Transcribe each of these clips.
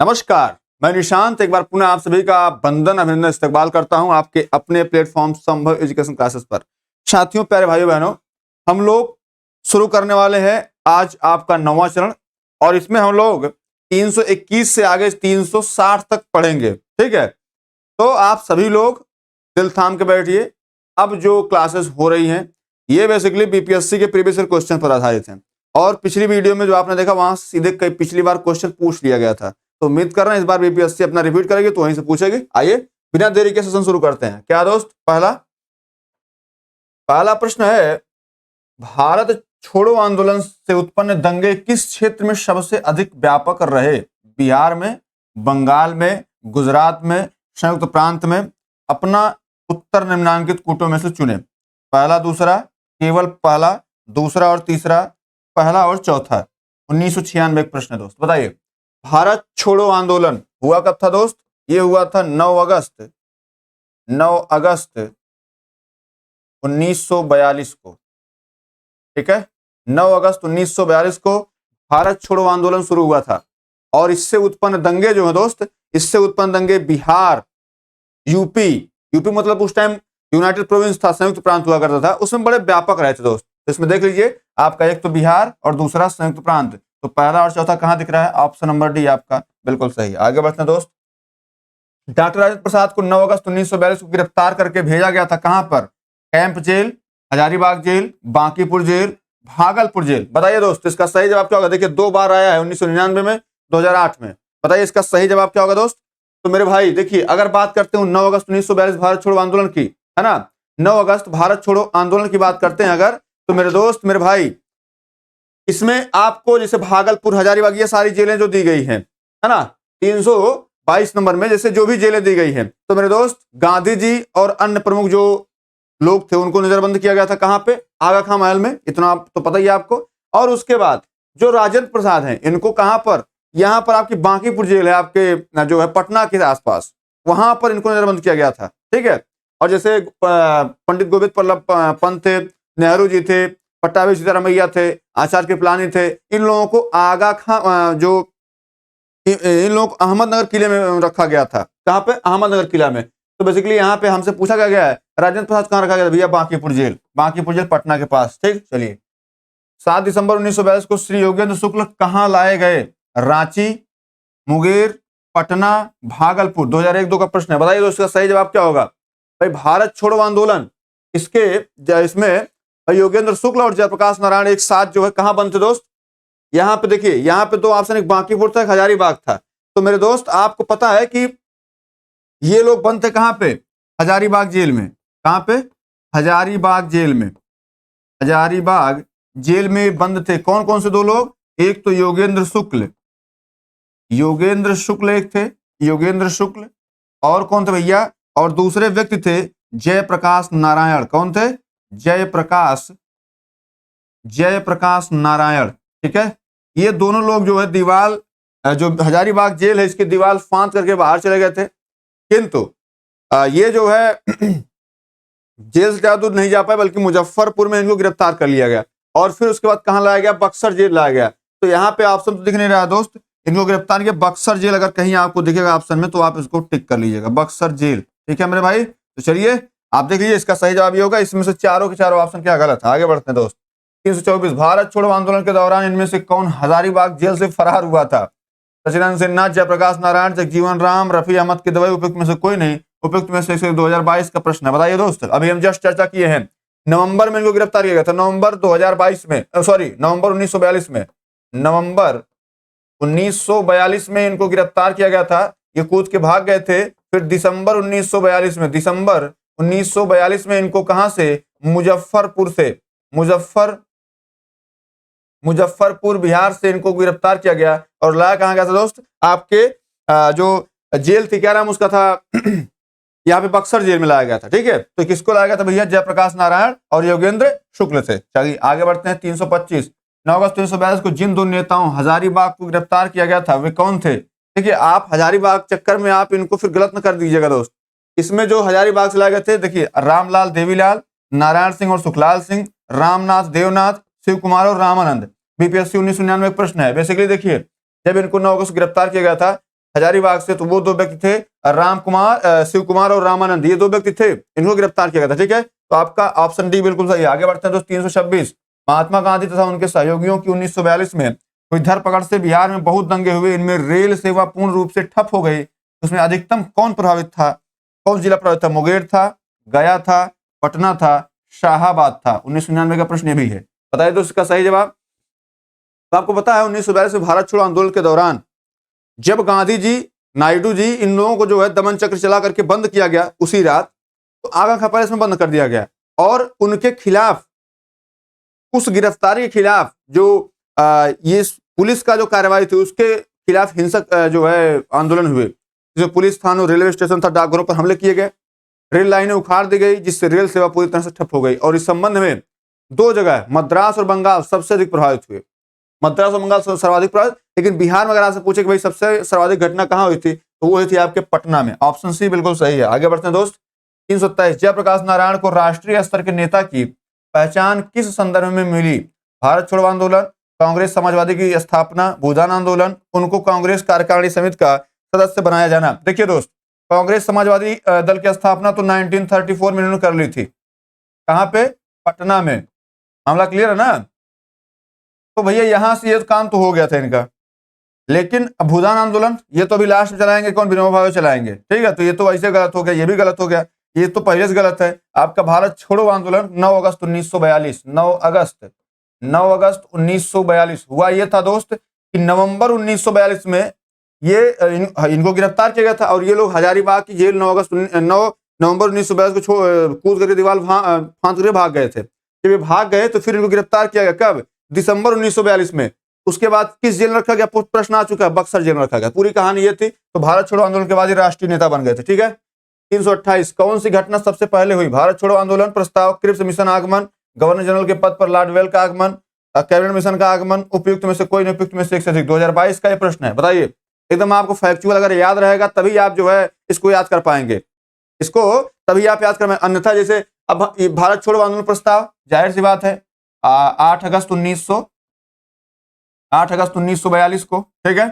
नमस्कार, मैं निशांत एक बार पुनः आप सभी का बंदन अभिनंदन इस्तकबाल करता हूं आपके अपने प्लेटफॉर्म संभव एजुकेशन क्लासेस पर। साथियों, प्यारे भाइयों बहनों, हम लोग शुरू करने वाले हैं आज आपका 9वां चरण और इसमें हम लोग 321 से आगे 360 तक पढ़ेंगे। ठीक है, तो आप सभी लोग दिल थाम के बैठिए। अब जो क्लासेस हो रही हैं ये बेसिकली बीपीएससी के प्रीवियस ईयर क्वेश्चन पर आधारित हैं और पिछली वीडियो में जो आपने देखा वहां सीधे कई पिछली बार क्वेश्चन पूछ लिया गया था, तो उम्मीद कर रहे हैं इस बार बीपीएससी अपना रिपीट करेगी तो वहीं से पूछेगी। आइए बिना देरी के सेशन शुरू करते हैं। क्या दोस्त, पहला प्रश्न है, भारत छोड़ो आंदोलन से उत्पन्न दंगे किस क्षेत्र में सबसे अधिक व्यापक रहे? बिहार में, बंगाल में, गुजरात में, संयुक्त प्रांत में? अपना उत्तर निम्नांकित कूटों में से चुने। पहला, दूसरा, केवल पहला, दूसरा और तीसरा, पहला और चौथा। 1996 प्रश्न है दोस्त, बताइए। भारत छोड़ो आंदोलन हुआ कब था दोस्त? ये हुआ था 9 अगस्त 1942 को। ठीक है, 9 अगस्त 1942 को भारत छोड़ो आंदोलन शुरू हुआ था और इससे उत्पन्न दंगे जो है दोस्त, इससे उत्पन्न दंगे बिहार, यूपी मतलब उस टाइम यूनाइटेड प्रोविंस था, संयुक्त प्रांत हुआ करता था, उसमें बड़े व्यापक रहे थे दोस्त। इसमें देख लीजिए आपका एक तो बिहार और दूसरा संयुक्त प्रांत, तो पहला और चौथा कहां दिख रहा है? ऑप्शन नंबर डी आपका बिल्कुल सही। आगे बढ़ते हैं दोस्त। डॉक्टर राजेंद्र प्रसाद को 9 अगस्त 1942 को गिरफ्तार करके भेजा गया था कहां पर? Camp jail, Hazaribagh jail, Bankipur jail, Bhagalpur jail. बताइए दोस्त इसका सही जवाब क्या होगा? देखिए 2 बार आया है, 1999 में, 2008 में। बताइए इसका सही जवाब क्या होगा दोस्त? तो मेरे भाई देखिए, अगर बात करते हैं 9 अगस्त 1942 भारत छोड़ो आंदोलन की, है ना, 9 अगस्त भारत छोड़ो आंदोलन की बात करते हैं अगर, तो मेरे दोस्त मेरे भाई इसमें आपको जैसे भागलपुर, हजारीबाग, ये सारी जेलें जो दी गई हैं, है ना, 322 नंबर में जैसे जो भी जेलें दी गई हैं, तो मेरे दोस्त गांधी जी और अन्य प्रमुख जो लोग थे उनको नजरबंद किया गया था कहां पे? आगा खां महल में, इतना तो पता ही है आपको। और उसके बाद जो राजेंद्र प्रसाद हैं इनको कहां पर? यहां पर आपकी बांकीपुर जेल है, आपके जो है पटना के आसपास, वहां पर इनको नजरबंद किया गया था। ठीक है, और जैसे पंडित गोविंद बल्लभ पंत थे, नेहरू जी थे, पट्टाभी सीतारामैया थे, आचार्य कृपलानी थे, इन लोगों को आगा खां इन लोगों को अहमदनगर किले में रखा गया था। कहां पे? अहमदनगर किला में। तो बेसिकली यहाँ पे हमसे पूछा गया है राजेंद्र प्रसाद कहां रखा गया था? भैया बांकीपुर जेल पटना के पास। ठीक, चलिए। 7 दिसंबर 1942 को श्री योगेंद्र शुक्ल कहां लाए गए? रांची, मुंगेर, पटना, भागलपुर। 2001-2 का प्रश्न है, बताइए दोस्तों इसका सही जवाब क्या होगा? भाई भारत छोड़ो आंदोलन इसमें योगेंद्र शुक्ल और जयप्रकाश नारायण एक साथ जो है कहां बनते दोस्त? यहां पे देखिए, यहां पे 2 ऑप्शन, एक बांकीपुर था, एक हजारीबाग था। तो मेरे दोस्त आपको पता है कि ये लोग बनते कहां पे? हजारीबाग जेल में। कहां पे? हजारीबाग जेल में। हजारीबाग जेल में बंद थे कौन कौन से 2 लोग? एक तो योगेंद्र शुक्ल एक थे, योगेंद्र शुक्ल, और कौन थे भैया? और दूसरे व्यक्ति थे जयप्रकाश नारायण। कौन थे? जयप्रकाश नारायण। ठीक है, ये दोनों लोग जो है दीवार, जो हजारीबाग जेल है इसकी दीवार फांद करके बाहर चले गए थे, किंतु ये जो है जेल से ज्यादा दूर नहीं जा पाए, बल्कि मुजफ्फरपुर में इनको गिरफ्तार कर लिया गया और फिर उसके बाद कहां लाया गया? बक्सर जेल लाया गया। तो यहाँ पे ऑप्शन तो दिख नहीं रहा दोस्त, इनको गिरफ्तार किया बक्सर जेल। अगर कहीं आपको दिखेगा ऑप्शन में तो आप इसको टिक कर लीजिएगा, बक्सर जेल। ठीक है मेरे भाई, तो चलिए आप देख लीजिए इसका सही जवाब ये होगा। इसमें से चारों के चारों ऑप्शन क्या गलत है? आगे बढ़ते हैं दोस्त। 324, भारत छोड़ो आंदोलन के दौरान इनमें से कौन हजारीबाग जेल से फरार हुआ था? सचिदानंद सिन्हा, जयप्रकाश नारायण, जगजीवन राम, रफी अहमद की दवाई, उपयुक्त में से कोई नहीं। उपयुक्त में से 2022 का प्रश्न है, बताइए दोस्त। अभी हम जस्ट चर्चा किए हैं, नवंबर में इनको गिरफ्तार किया गया था, नवंबर 2022 में, नवंबर 1942 में, नवंबर 1942 में इनको गिरफ्तार किया गया था। ये कूद के भाग गए थे। फिर दिसंबर 1942 में इनको कहां से? मुजफ्फरपुर बिहार से इनको गिरफ्तार किया गया और लाया कहां गया था दोस्त? आपके जो जेल थी, क्या नाम उसका था? यहाँ पे बक्सर जेल में लाया गया था। ठीक है, तो किसको लाया गया था भैया? जयप्रकाश नारायण और योगेंद्र शुक्ल से। चलिए आगे बढ़ते हैं। 325, 9 अगस्त 1942 को जिन 2 नेताओं हजारीबाग को गिरफ्तार किया गया था वे कौन थे? देखिए आप हजारीबाग चक्कर में आप इनको फिर गलत न कर दीजिएगा दोस्त। इसमें जो हजारीबाग से लाए गए थे, देखिए रामलाल देवीलाल, नारायण सिंह और सुखलाल सिंह, रामनाथ देवनाथ, शिव कुमार और रामानंद। बीपीएससी 1999 प्रश्न है। बेसिकली देखिए जब इनको 9 अगस्त गिरफ्तार किया गया था हजारीबाग से, तो वो 2 व्यक्ति थे, राम कुमार, शिव कुमार और रामानंद, ये 2 व्यक्ति थे, इनको गिरफ्तार किया गया था। ठीक है, तो आपका ऑप्शन डी बिल्कुल सही है। आगे बढ़ते हैं दोस्त, 326, महात्मा गांधी तथा उनके सहयोगियों की 1942 में हुई धरपकड़ से बिहार में बहुत दंगे हुए, इनमें रेल सेवा पूर्ण रूप से ठप हो गई। उसमें अधिकतम कौन प्रभावित था, कौन जिला प्रभावित था? मुंगेर था, गया था, पटना था, शाहाबाद था। 1999 का प्रश्न ये भी है, बताइए दोस्त इसका सही जवाब। तो आपको पता है 1942 में भारत छोड़ो आंदोलन के दौरान जब गांधी जी, नायडू जी, इन लोगों को जो है दमन चक्र चला करके बंद किया गया, उसी रात तो आगा खा पैलेस में बंद कर दिया गया, और उनके खिलाफ, उस गिरफ्तारी के खिलाफ जो ये पुलिस का जो कार्रवाई थी, उसके खिलाफ हिंसक जो है आंदोलन हुए, जो पुलिस थानों, रेलवे स्टेशन था, डाकघरों पर हमले किए गए, रेल लाइनें उखाड़ दी गई, जिससे रेल सेवा पूरी तरह से ठप हो गई। और इस संबंध में 2 जगह, मद्रास और बंगाल, सबसे अधिक प्रभावित हुए। मद्रास और बंगाल सर्वाधिक प्रभावित, लेकिन बिहार में अगर आपसे पूछे कि भाई सबसे सर्वाधिक घटना कहां हुई थी, तो वो हुई थी आपके पटना में। ऑप्शन सी बिल्कुल सही है। आगे बढ़ते हैं दोस्त, 327, जयप्रकाश नारायण को राष्ट्रीय स्तर के नेता की पहचान किस संदर्भ में मिली? भारत छोड़ो आंदोलन, कांग्रेस समाजवादी की स्थापना, भूदान आंदोलन, उनको कांग्रेस कार्यकारिणी समिति का सदस्य बनाया जाना। देखिए दोस्त, कांग्रेस समाजवादी दल की स्थापना तो 1934 में इन्होंने कर ली थी। कहां पे? पटना में। मामला क्लियर है ना? तो भैया यहां से ये काम तो हो गया था इनका, लेकिन भूदान आंदोलन ये तो अभी लास्ट में चलाएंगे, कौन? विनोबा भावे चलाएंगे। ठीक है, तो ये तो ऐसे गलत हो गया, ये भी गलत हो गया, ये तो पहले से गलत है। आपका भारत छोड़ो आंदोलन 9 अगस्त 1942, 9 अगस्त 1942 हुआ। ये था दोस्त कि नवंबर 1942 में ये इनको गिरफ्तार किया गया था, और ये लोग हजारीबाग की जेल 9 नवंबर 1942 को कूद करके दीवार फांद करके भाग गए थे। जब ये भाग गए तो फिर इनको गिरफ्तार किया गया, कब? दिसंबर 1942 में। उसके बाद किस जेल में रखा गया? प्रश्न आ चुका है, बक्सर जेल में रखा गया। पूरी कहानी ये थी। तो भारत छोड़ो आंदोलन के बाद ये राष्ट्रीय नेता बन गए थे। ठीक है, 328, कौन सी घटना सबसे पहले हुई? भारत छोड़ो आंदोलन प्रस्ताव, क्रिप्स मिशन आगमन, गवर्नर जनरल के पद पर लॉर्ड वेल का आगमन, कैबिनेट मिशन का आगमन, उपयुक्त में से कोई नहीं, उपयुक्त में से एक से अधिक। 2022 का ये प्रश्न है, बताइए। एकदम आपको फैक्चुअल अगर याद रहेगा तभी आप जो है इसको याद कर पाएंगे, इसको तभी आप याद कर पाएंगे। अन्यथा जैसे अब भारत छोड़ो आंदोलन प्रस्ताव, जाहिर सी बात है 8 अगस्त 1942 को। ठीक है,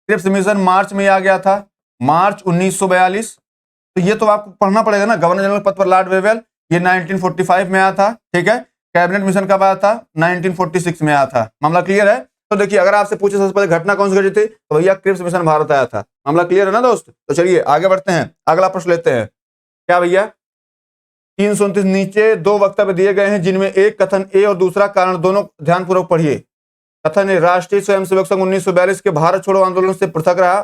क्रिप्स मिशन मार्च में आ गया था, मार्च 1942। तो ये तो आपको पढ़ना पड़ेगा ना। गवर्नर जनरल पद पर लॉर्ड वेवेल, ये 1945 में आया था। ठीक है, कैबिनेट मिशन कब आया था? 1946 में आया था। मामला क्लियर है? तो देखिए, अगर आपसे पूछे सबसे पहले घटना कौन सी घटी थी, तो भैया क्रिप्स मिशन भारत आया था। मामला क्लियर है ना दोस्त? तो चलिए आगे बढ़ते हैं, अगला प्रश्न लेते हैं। क्या भैया? 329, नीचे 2 वक्तव्य दिए गए हैं, जिनमें एक कथन ए और दूसरा कारण, दोनों ध्यानपूर्वक पढ़िए। कथन ए, राष्ट्रीय स्वयंसेवक संघ 1942 के भारत छोड़ो आंदोलन से पृथक रहा।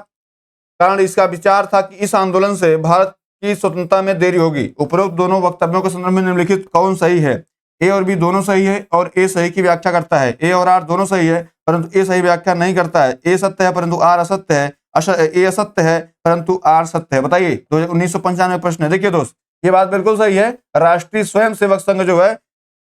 कारण इसका विचार था कि इस आंदोलन से भारत की स्वतंत्रता में देरी होगी। उपरोक्त दोनों वक्तव्यों के संदर्भ में निम्नलिखित कौन सही है? ए और बी दोनों सही है, और ए सही की व्याख्या करता है। ए और आर दोनों सही है, परंतु ए सही व्याख्या नहीं करता है। ए सत्य है परंतु आर असत्य है, ए असत्य है परंतु आर सत्य है। बताइए, 1995 प्रश्न है। देखिए दोस्त, ये बात बिल्कुल सही है। राष्ट्रीय स्वयंसेवक संघ जो है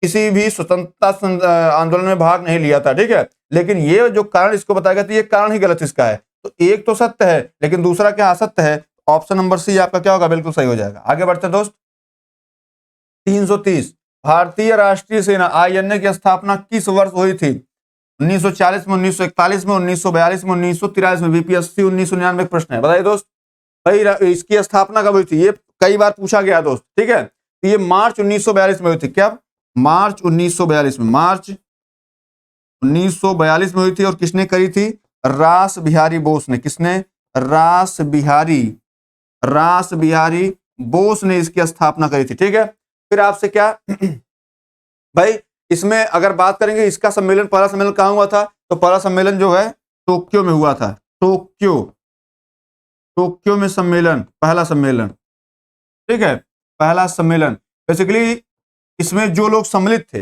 किसी भी स्वतंत्रता आंदोलन में भाग नहीं लिया था। ठीक है, लेकिन ये जो कारण इसको बताया गया, तो ये कारण ही गलत इसका है। तो एक तो सत्य है, लेकिन दूसरा क्या असत्य है? ऑप्शन नंबर सी आपका क्या होगा? बिल्कुल सही हो जाएगा। आगे बढ़ते हैं दोस्त, 330, भारतीय राष्ट्रीय सेना आईएनए की स्थापना किस वर्ष हुई थी? 1940 में, 1941 में, 1942 में, 1943 में। बीपीएससी 1999 प्रश्न है, बताइए दोस्त। भाई इसकी स्थापना कब हुई थी? ये कई बार पूछा गया दोस्त। ठीक है, तो ये मार्च 1942 में हुई थी। क्या? मार्च 1942 में, मार्च 1942 में हुई थी। और किसने करी थी? रास बिहारी बोस ने। किसने? रास बिहारी बोस ने इसकी स्थापना करी थी। ठीक है, फिर आपसे क्या भाई, इसमें अगर बात करेंगे, इसका सम्मेलन, पहला सम्मेलन कहां हुआ था? तो पहला सम्मेलन जो है टोक्यो में हुआ था। टोक्यो में सम्मेलन, पहला सम्मेलन। ठीक है, पहला सम्मेलन। बेसिकली इसमें जो लोग सम्मिलित थे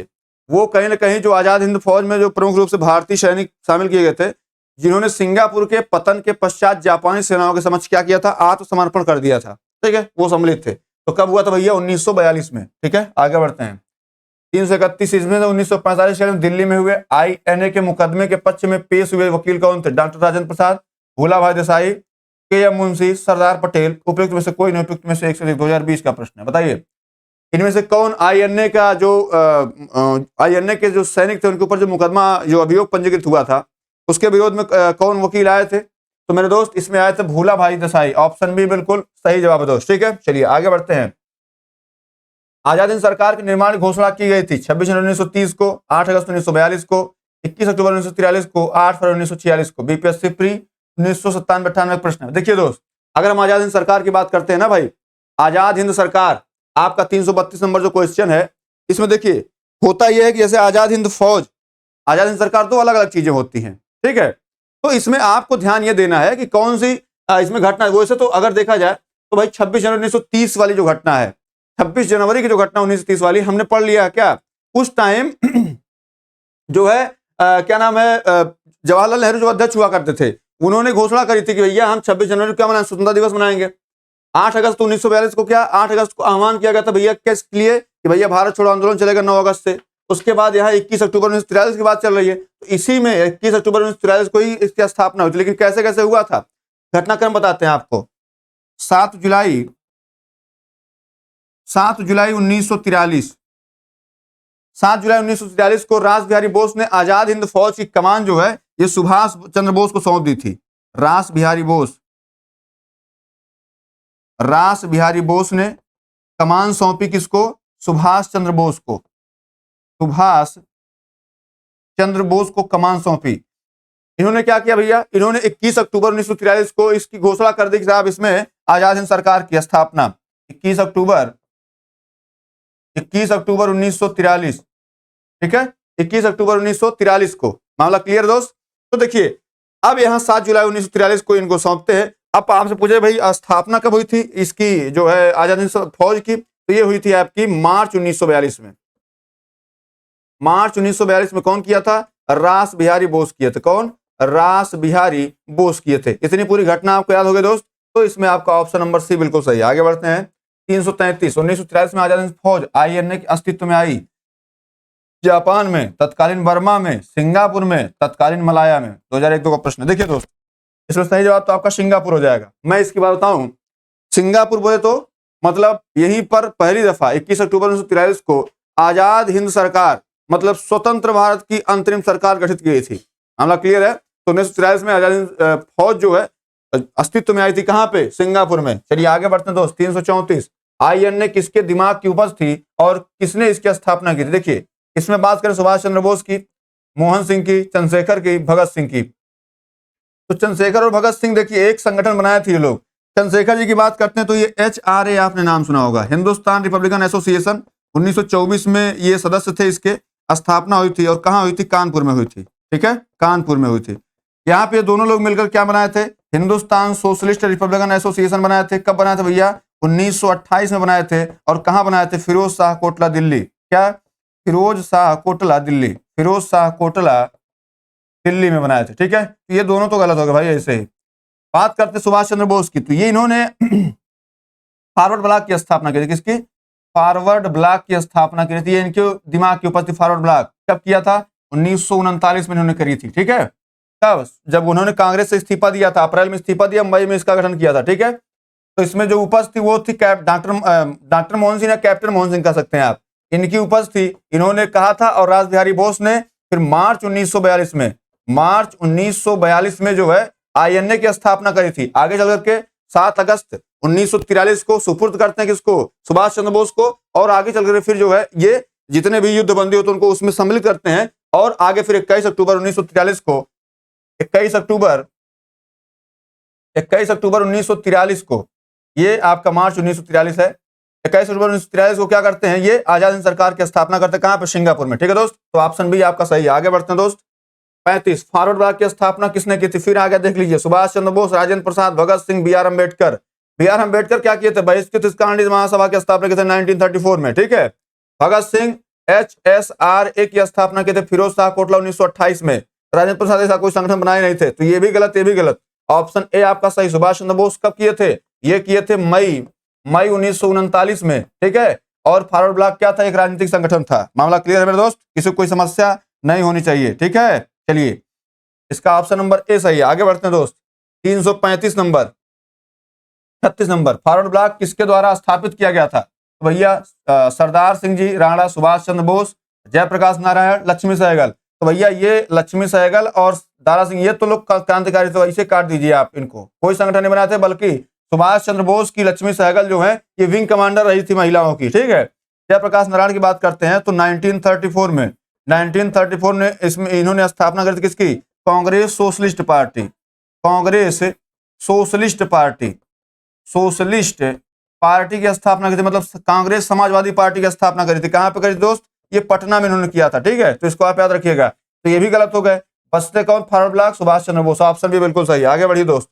वो कहीं ना कहीं जो आजाद हिंद फौज में जो प्रमुख रूप से भारतीय सैनिक शामिल किए गए थे, जिन्होंने सिंगापुर के पतन के पश्चात जापानी सेनाओं के समक्ष क्या किया था? आत्मसमर्पण कर दिया था। ठीक है, वो सम्मिलित थे। तो कब हुआ था भैया? 1942 में। ठीक है, आगे बढ़ते हैं। 331, इसमें 1945 में दिल्ली में हुए आईएनए के मुकदमे के पक्ष में पेश हुए वकील कौन थे? डॉक्टर राजेंद्र प्रसाद, भोला भाई देसाई, के.एम. मुंशी, सरदार पटेल। उपयुक्त में से कोई नहीं, उपयुक्त में से एक से अधिक। 2020 का प्रश्न है, बताइए। इनमें से कौन आईएनए का जो आईएनए के जो सैनिक थे, उनके ऊपर जो मुकदमा, जो अभियोग पंजीकृत हुआ था, उसके विरोध में कौन वकील आए थे? तो मेरे दोस्त इसमें आए थे भूला भाई देसाई, ऑप्शन बी बिल्कुल सही जवाब है दोस्त। ठीक है, चलिए आगे बढ़ते हैं। आजाद हिंद सरकार के निर्माण की घोषणा की गई थी 26 जनवरी 1930 को, 8 अगस्त 1942 को, 21 अक्टूबर 1943 को, 8 फरवरी 1946 को। बीपीएससी प्री 1997-98 प्रश्न है। देखिए दोस्त, अगर हम आजाद हिंद सरकार की बात करते हैं ना भाई, आजाद हिंद सरकार आपका 332 नंबर जो क्वेश्चन है, इसमें देखिए होता यह है कि जैसे आजाद हिंद फौज, आजाद हिंद सरकार दो अलग अलग चीजें होती हैं। ठीक है, तो इसमें आपको ध्यान यह देना है कि कौन सी इसमें घटना है। वैसे तो अगर देखा जाए तो भाई 26 जनवरी 1930 वाली जो घटना है, 26 जनवरी की जो घटना 1930 वाली हमने पढ़ लिया है क्या। उस टाइम जो है क्या नाम है, जवाहरलाल नेहरू जो अध्यक्ष हुआ करते थे, उन्होंने घोषणा करी थी कि भैया हम 26 जनवरी को क्या मनाएंगे, स्वतंत्रता दिवस मनाएंगे। 8 अगस्त 1942 को क्या, 8 अगस्त को आह्वान किया गया था भैया किस लिए, कि भैया भारत छोड़ो आंदोलन चलेगा 9 अगस्त से। उसके बाद यहाँ 21 अक्टूबर 1943 की बात चल रही है, तो इसी में 21 अक्टूबर 1943 को ही इसकी स्थापना हुई थी। लेकिन कैसे कैसे हुआ था, घटनाक्रम बताते हैं आपको। 7 जुलाई 1943, 7 जुलाई 1943 को रास बिहारी बोस ने आजाद हिंद फौज की कमान जो है ये सुभाष चंद्र बोस को सौंप दी थी। रास बिहारी बोस ने कमान सौंपी किसको, सुभाष चंद्र बोस को। सुभाष चंद्र बोस को कमान सौंपी। इन्होंने क्या किया भैया, इन्होंने 21 अक्टूबर 1943 को इसकी घोषणा कर दी कि साहब इसमें आजाद हिंद सरकार की स्थापना। 21 अक्टूबर 1943, ठीक है, 21 अक्टूबर 1943 को। मामला क्लियर दोस्त। तो देखिए अब यहाँ 7 जुलाई 1943 को इनको सौंपते हैं। अब आपसे पूछे भाई स्थापना कब हुई थी इसकी जो है आजाद हिंद फौज की, तो ये हुई थी आपकी मार्च 1942 में। मार्च 1942 में कौन किया था, रास बिहारी बोस किए थे। कौन, रास बिहारी बोस किए थे। इतनी पूरी घटना आपको याद हो गई दोस्त, तो इसमें आपका ऑप्शन नंबर सी बिल्कुल सही। आगे बढ़ते हैं। 333 1943 में आजाद हिंद फौज INA के अस्तित्व में आई। जापान में, तत्कालीन बर्मा में, सिंगापुर में, तत्कालीन मलाया में। 2001-2 का प्रश्न। देखिए दोस्त, इसमें सही जवाब तो आपका सिंगापुर हो जाएगा। मैं इसकी बात बताऊं, सिंगापुर बोले तो मतलब यहीं पर पहली दफा 21 अक्टूबर 1943 को आजाद हिंद सरकार मतलब स्वतंत्र भारत की अंतरिम सरकार गठित की गई थी। मामला क्लियर है। तो 1943 में आजाद हिंद फौज जो है अस्तित्व में आई थी, कहां पे, सिंगापुर में। चलिए आगे बढ़ते हैं दोस्त। 334 INA किसके दिमाग की उपज थी और किसने इसकी स्थापना की थी। देखिए इसमें बात करें सुभाष चंद्र बोस की, मोहन सिंह की, चंद्रशेखर की, भगत सिंह की। तो चंद्रशेखर और भगत सिंह देखिए एक संगठन बनाए थे ये लोग। चंद्रशेखर जी की बात करते हैं तो ये HRA आपने नाम सुना होगा, हिंदुस्तान रिपब्लिकन एसोसिएशन। 1924 में ये सदस्य थे, इसके स्थापना हुई थी। और कहाँ हुई थी, कानपुर में हुई थी। ठीक है, कानपुर में हुई थी। यहाँ पे दोनों लोग मिलकर क्या बनाए थे, हिंदुस्तान सोशलिस्ट रिपब्लिकन एसोसिएशन बनाए थे। कब बनाए थे भैया, 1928 में बनाए थे। और कहाँ बनाए थे, फिरोज शाह कोटला दिल्ली। क्या, फिरोज शाह कोटला दिल्ली, फिरोज शाह कोटला दिल्ली में बनाए थे। ठीक है, तो ये दोनों तो गलत हो गए भाई। ऐसे ही बात करते सुभाष चंद्र बोस की, तो ये इन्होंने फॉरवर्ड ब्लॉक की स्थापना की थी। किसकी, फॉरवर्ड ब्लॉक की स्थापना की थी। इनके दिमाग की उपस्थिति फॉरवर्ड ब्लॉक कब किया था, 1939 में इन्होंने करी थी। ठीक है, तब जब उन्होंने कांग्रेस से इस्तीफा दिया था, अप्रैल में इस्तीफा दिया, मई में इसका गठन किया था। ठीक है, तो इसमें जो उपज थी वो थी डॉक्टर मोहन सिंह या कैप्टन मोहन सिंह कह सकते हैं आप, इनकी उपज थी। इन्होंने कहा था और रास बिहारी बोस ने फिर मार्च 1942 में जो है INA की स्थापना करी थी। आगे चल करके 7 अगस्त 1943 को सुपुर्द करते हैं किसको, सुभाष चंद्र बोस को। और आगे चल कर फिर जो है ये जितने भी युद्ध बंदी होते हैं उनको उसमें सम्मिलित करते हैं। और आगे फिर 21 अक्टूबर 1943 को 21 अक्टूबर 1943 को, ये आपका मार्च 1943 है। 21 अक्टूबर 1943 को क्या करते हैं, ये आजाद हिंद सरकार की स्थापना करते हैं। कहां पर, सिंगापुर में। ठीक है दोस्त, तो ऑप्शन बी आपका सही है। आगे बढ़ते हैं दोस्त। 35 फॉरवर्ड ब्लॉक की स्थापना किसने की थी, फिर आगे देख लीजिए, सुभाष चंद्र बोस, राजेंद्र प्रसाद, भगत सिंह, BR अम्बेडकर। BR अम्बेडकर क्या किए थे, बहिष्कृत कांग्रेस महासभा की स्थापना की थी 1934 में। ठीक है, भगत सिंह HSRA की स्थापना की थी फिरोज शाह कोटला 1928 में। राजेंद्र प्रसाद ऐसा कोई संगठन बनाए नहीं थे। तो ये भी गलत, ये भी गलत। ऑप्शन ए आपका सही। सुभाष चंद्र बोस कब किए थे, ये किए थे मई 1939 में। ठीक है, और फॉरवर्ड ब्लॉक क्या था, एक राजनीतिक संगठन था। मामला क्लियर है मेरे दोस्त, किसी को कोई समस्या नहीं होनी चाहिए। ठीक है, चलिए इसका ऑप्शन नंबर ए सही है। आगे बढ़ते हैं दोस्त। 335 नंबर, 36 नंबर, फॉरवर्ड ब्लॉक किसके द्वारा स्थापित किया गया था, तो भैया सरदार सिंह जी, राणा, सुभाष चंद्र बोस, जयप्रकाश नारायण, लक्ष्मी सहगल। तो भैया ये लक्ष्मी सहगल और दारा सिंह, ये तो लोग क्रांतिकारी थे, इसे काट दीजिए आप इनको, कोई संगठन नहीं बनाए थे, बल्कि सुभाष चंद्र बोस की लक्ष्मी सहगल जो है ये विंग कमांडर रही थी महिलाओं की, ठीक है। जयप्रकाश नारायण की बात करते हैं तो 1934 में इसमें इन्होंने स्थापना करी थी किसकी? Congress socialist party, Congress socialist party, socialist party की स्थापना की थी, मतलब कांग्रेस समाजवादी पार्टी की स्थापना करी थी। कहां पे करी दोस्त? ये पटना में इन्होंने किया था, ठीक है, तो इसको आप याद रखिएगा। तो ये भी गलत हो गए। बसते कौन? Forward block Subhash Chandra Bose, option भी बिल्कुल सही है। आगे बढ़िए दोस्त,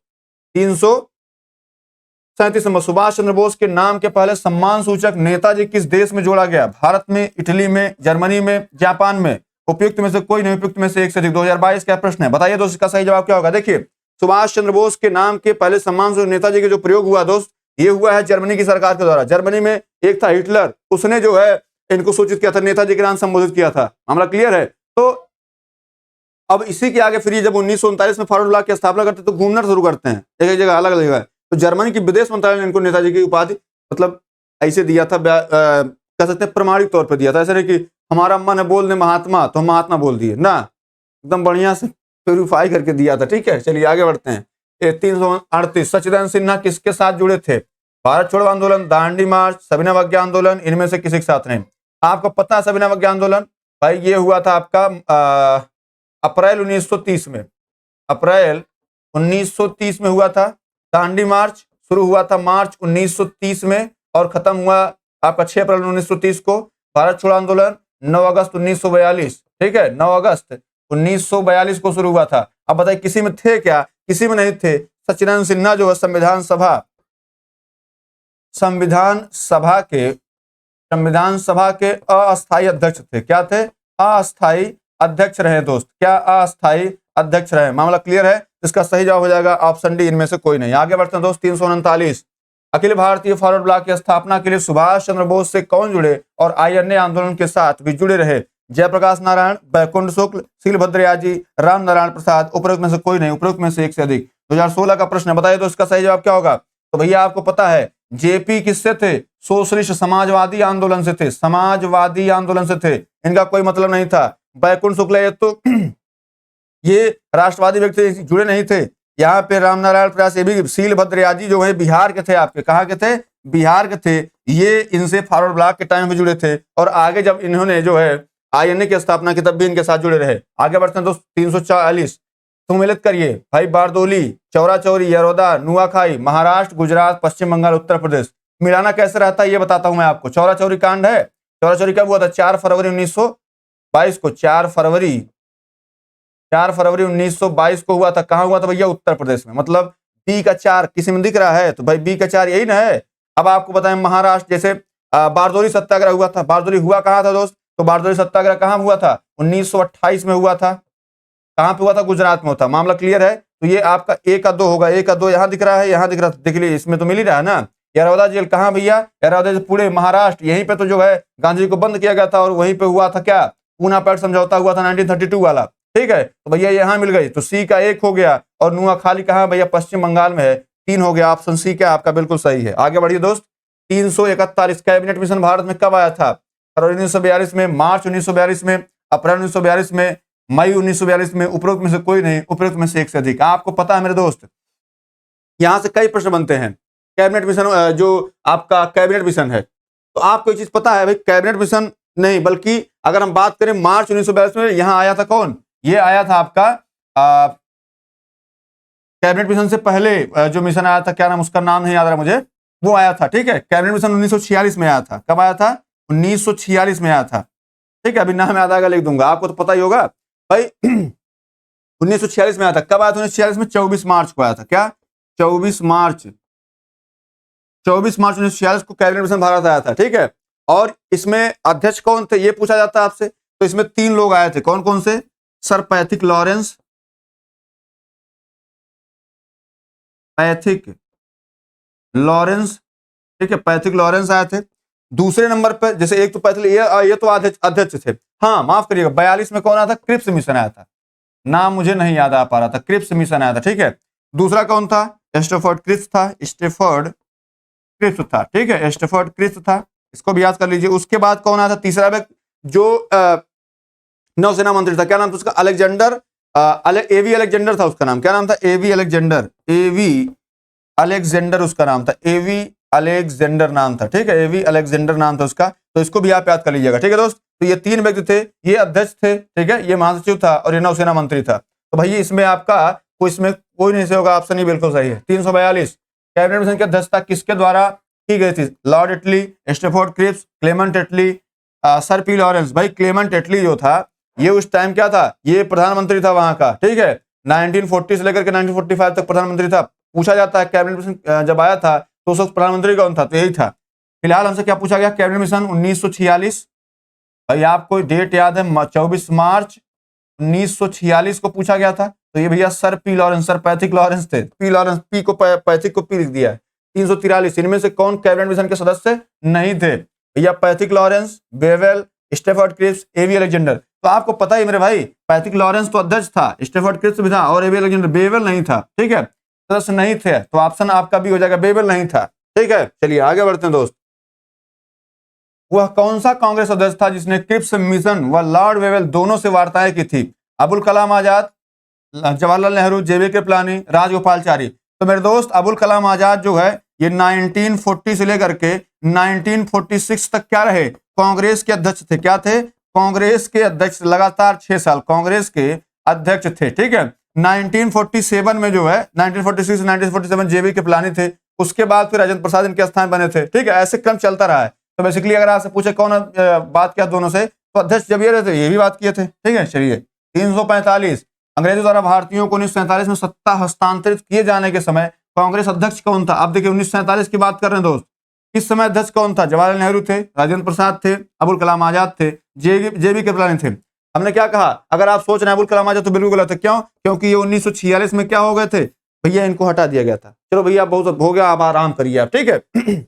337 नंबर, सुभाष चंद्र बोस के नाम के पहले सम्मान सूचक नेताजी किस देश में जोड़ा गया? भारत में, इटली में, जर्मनी में, जापान में? उपयुक्त में से कोई नहीं, उपयुक्त में से एक से अधिक। 2022 का प्रश्न है, बताइए दोस्त इसका सही जवाब क्या होगा। देखिए, सुभाष चंद्र बोस के नाम के पहले सम्मान सूचक नेताजी के जो प्रयोग हुआ दोस्त, ये हुआ है जर्मनी की सरकार के द्वारा। जर्मनी में एक था हिटलर, उसने जो है इनको सूचित किया था, नेताजी के नाम संबोधित किया था। मामला क्लियर है? तो अब इसी के आगे फिर जब 1939 में फॉरवर्ड ब्लॉक की स्थापना करते तो घूमना शुरू करते हैं, एक एक जगह अलग अलग जगह। तो जर्मनी की विदेश मंत्रालय ने इनको नेताजी की उपाधि मतलब ऐसे दिया था, कह सकते हैं प्रमाणिक तौर पर दिया था। ऐसे नहीं कि हमारा मन है बोल दे महात्मा तो हम महात्मा बोल दिए ना, एकदम बढ़िया से प्योरीफाई करके दिया था, ठीक है। चलिए आगे बढ़ते हैं। 338, सच्चिदानंद सिन्हा किसके साथ जुड़े थे? भारत छोड़ो आंदोलन, दांडी मार्च, सविनय अवज्ञा आंदोलन, इनमें से किसी के साथ नहीं? आपको पता है सविनय अवज्ञा आंदोलन भाई ये हुआ था आपका अप्रैल 1930 में, अप्रैल 1930 में हुआ था। दांडी मार्च शुरू हुआ था मार्च 1930 में और खत्म हुआ आपका 6 अप्रैल 1930 को। भारत छोड़ो आंदोलन 9 अगस्त 1942, ठीक है, 9 अगस्त 1942 को शुरू हुआ था। अब बताइए किसी में थे क्या? किसी में नहीं थे। सच्चिदानंद सिन्हा जो है संविधान सभा के अस्थायी अध्यक्ष थे। क्या थे? अस्थायी अध्यक्ष रहे दोस्त। क्या? अस्थायी अध्यक्ष रहे। मामला क्लियर है? इसका सही जवाब हो जाएगा ऑप्शन डी, इनमें से कोई नहीं। आगे बढ़ते हैं दोस्त, 339, अखिल भारतीय फॉरवर्ड ब्लॉक की स्थापना के लिए सुभाष चंद्र बोस से कौन जुड़े और आईएनए आंदोलन के साथ भी जुड़े रहे? जयप्रकाश नारायण, बैकुंठ शुक्ल, शीलभद्र याजी, राम नारायण प्रसाद। उपरोक्त में से कोई नहीं, उपरोक्त में से एक से अधिक। 2016 का प्रश्न है, बताइए तो इसका सही जवाब क्या होगा। तो भैया आपको पता है जेपी किससे थे? सोशलिस्ट समाजवादी आंदोलन से थे, समाजवादी आंदोलन से थे, इनका कोई मतलब नहीं था। बैकुंठ शुक्ल ये तो ये राष्ट्रवादी व्यक्ति जुड़े नहीं थे। यहाँ पे राम नारायण प्रयास, ये भी शीलभद्र याजी जो है बिहार के थे। आपके कहाँ के थे? बिहार के थे। ये इनसे फॉरवर्ड ब्लॉक के टाइम में जुड़े थे और आगे जब इन्होंने जो है आईएनए की स्थापना की तब भी इनके साथ जुड़े रहे। आगे बढ़ते हैं दोस्त, 340, सम्मिलित करिए भाई। बारदोली, चौरा चौरी, यरोदा, नुआखाई, महाराष्ट्र, गुजरात, पश्चिम बंगाल, उत्तर प्रदेश। मिलाना कैसे रहता है ये बताता हूं मैं आपको। चौरा चौरी कांड है। चौरा चौरी कब हुआ था? 4 फरवरी 1922 को। 4 फरवरी 1922 को हुआ था। कहां हुआ था भैया? उत्तर प्रदेश में। मतलब बी का 4 किसी में दिख रहा है तो भाई बी का 4 यही ना है। अब आपको बताएं महाराष्ट्र, जैसे बारदोली सत्याग्रह हुआ था। बारदोली हुआ कहां था दोस्त? तो बारदोली सत्याग्रह कहां हुआ था? 1928 में हुआ था। कहां पे हुआ था? गुजरात में होता। मामला क्लियर है? तो ये आपका ए का 2 होगा। ए का 2 यहाँ दिख रहा है, यहाँ दिख रहा है, देख लीजिए इसमें तो मिल ही रहा है ना। यरौदा जेल कहाँ भैया? यरौदा जेल पूरे महाराष्ट्र, यहीं पे तो जो है गांधी जी को बंद किया गया था और वहीं पे हुआ था क्या? पूना पैक्ट समझौता हुआ था 1932 वाला, ठीक है। तो भैया यहाँ मिल गई, तो सी का 1 हो गया। और नुआखाली कहाँ भैया? पश्चिम बंगाल में है, 3 हो गया। ऑप्शन सी क्या आपका बिल्कुल सही है। आगे बढ़िए दोस्त, 341, कैबिनेट मिशन भारत में कब आया था? फरवरी 1942 में, मार्च 1942 में, अप्रैल 1942 में, मई 1942 में। उपरोक्त में से कोई नहीं, उपरोक्त में से एक से अधिक। आपको पता है मेरे दोस्त, यहां से कई प्रश्न बनते हैं। कैबिनेट मिशन जो आपका कैबिनेट मिशन है, तो आपको एक चीज पता है भाई, कैबिनेट मिशन नहीं बल्कि अगर हम बात करें मार्च 1942 में यहां आया था कौन? ये आया था आपका कैबिनेट मिशन से पहले जो मिशन आया था, क्या नाम उसका, नाम नहीं याद रहा मुझे, वो आया था, ठीक है। कैबिनेट मिशन 1946 में आया था। कब आया था? 1946 में आया था, ठीक है। अभी नाम याद आएगा लिख दूंगा, आपको तो पता ही होगा भाई। 1946 में आया था। कब आया था 1946 में? 24 मार्च को आया था। क्या? 24 मार्च 1946 को कैबिनेट मिशन भारत आया था, ठीक है। और इसमें अध्यक्ष कौन थे ये पूछा जाता है आपसे, तो इसमें 3 लोग आए थे। कौन कौन से? सर पैथिक लॉरेंस, ठीक है, पैथिक लॉरेंस आए थे। दूसरे नंबर पर जैसे एक तो पैथिक, ये तो अध्यक्ष थे। हाँ माफ करिएगा, 42 में कौन आया था? क्रिप्स मिशन आया था। नाम मुझे नहीं याद आ पा रहा था, क्रिप्स मिशन आया था, ठीक है। दूसरा कौन था? स्टैफोर्ड क्रिप्स था, ठीक है, स्टैफोर्ड क्रिप्स था, इसको भी याद कर लीजिए। उसके बाद कौन आया था? तीसरा व्यक्ति जो नौसेना मंत्री था, क्या नाम था उसका? अलेक्जेंडर एवी अलेक्जेंडर था उसका नाम, क्या नाम था? एवी अलेक्जेंडर, एवी अलेक्जेंडर उसका नाम था, एवी अलेक्जेंडर नाम था, ठीक है, एवी अलेक्जेंडर नाम था उसका। तो इसको भी आप याद कर लीजिएगा, ठीक है दोस्त। तो ये 3 व्यक्ति थे, ये अध्यक्ष थे, ठीक है, ये महासचिव था और ये नौसेना मंत्री था। तो भाई इसमें आपका इसमें कोई नहीं से होगा, ऑप्शन ही बिल्कुल सही है। 342 कैबिनेट मिशन की अध्यक्षता किसके द्वारा की गई थी? लॉर्ड एटली, स्टैफोर्ड क्रिप्स, क्लेमेंट एटली, सर पी लॉरेंस। भाई क्लेमेंट एटली जो था ये उस टाइम क्या था? ये प्रधानमंत्री था वहां का, ठीक है, 1940 से लेकर के 1945 तक प्रधानमंत्री था। पूछा जाता है कैबिनेट मिशन जब आया था तो उस वक्त प्रधानमंत्री कौन था? तो यही था। फिलहाल हमसे क्या पूछा गया? Cabinet mission 1946। भाई आपको डेट याद है? 24 मार्च 1946 को पूछा गया था। तो ये भैया sir P Lawrence, sir Pethick Lawrence थे। पी लॉरेंस, पी को पैथिक को पी लिख दिया है। 343 इनमें से कौन कैबिनेट मिशन के सदस्य नहीं थे? भैया Pethick Lawrence, Wavell, Stafford Cripps, A V Alexander. तो आपको पता ही मेरे भाई, पैथिक लॉरेंस तो अध्यक्ष था, स्टैफोर्ड क्रिप्स भी था और एवी अलेक्जेंडर, बेवेल नहीं था, ठीक है, सदस्य नहीं थे। तो ऑप्शन आपका भी हो जाएगा, बेवेल नहीं था, ठीक है। चलिए आगे बढ़ते हैं दोस्त। वह कौन सा कांग्रेस अध्यक्ष था जिसने क्रिप्स मिशन व लॉर्ड वेवेल दोनों से वार्ताएं की थी? अबुल कलाम आजाद, जवाहरलाल नेहरू, जेबी कृपलानी, राजगोपालचारी। तो मेरे दोस्त अबुल कलाम आजाद जो है ये 1940 से लेकर के 1946 तक क्या रहे? कांग्रेस के अध्यक्ष थे। क्या थे? कांग्रेस के अध्यक्ष, लगातार 6 साल कांग्रेस के अध्यक्ष थे, ठीक है। 1947 में जो है 1946 1947 जेबी कृपलानी थे, उसके बाद फिर राजेंद्र प्रसाद इनके स्थान बने थे, ठीक है। ऐसे क्रम चलता रहा है। तो बेसिकली अगर आपसे पूछे कौन बात किया दोनों से, तो अध्यक्ष जब ये रहे थे ये भी बात किए थे, ठीक है। चलिए 345 अंग्रेजों द्वारा भारतीयों को 1947 में सत्ता हस्तांतरित किए जाने के समय कांग्रेस अध्यक्ष कौन था? आप देखिए 1947 की बात कर रहे हैं दोस्त। इस समय अध्यक्ष कौन था? जवाहरलाल नेहरू थे, राजेंद्र प्रसाद थे, अबुल कलाम आजाद थे, जेबी कृपलानी थे। हमने क्या कहा? अगर आप सोच रहे हैं अबुल कलाम आजाद तो बिल्कुल गलत है। क्यों? क्योंकि ये 1946 में क्या हो गए थे भैया, इनको हटा दिया गया था। चलो भैया बहुत हो गया, आप आराम करिए आप, ठीक है।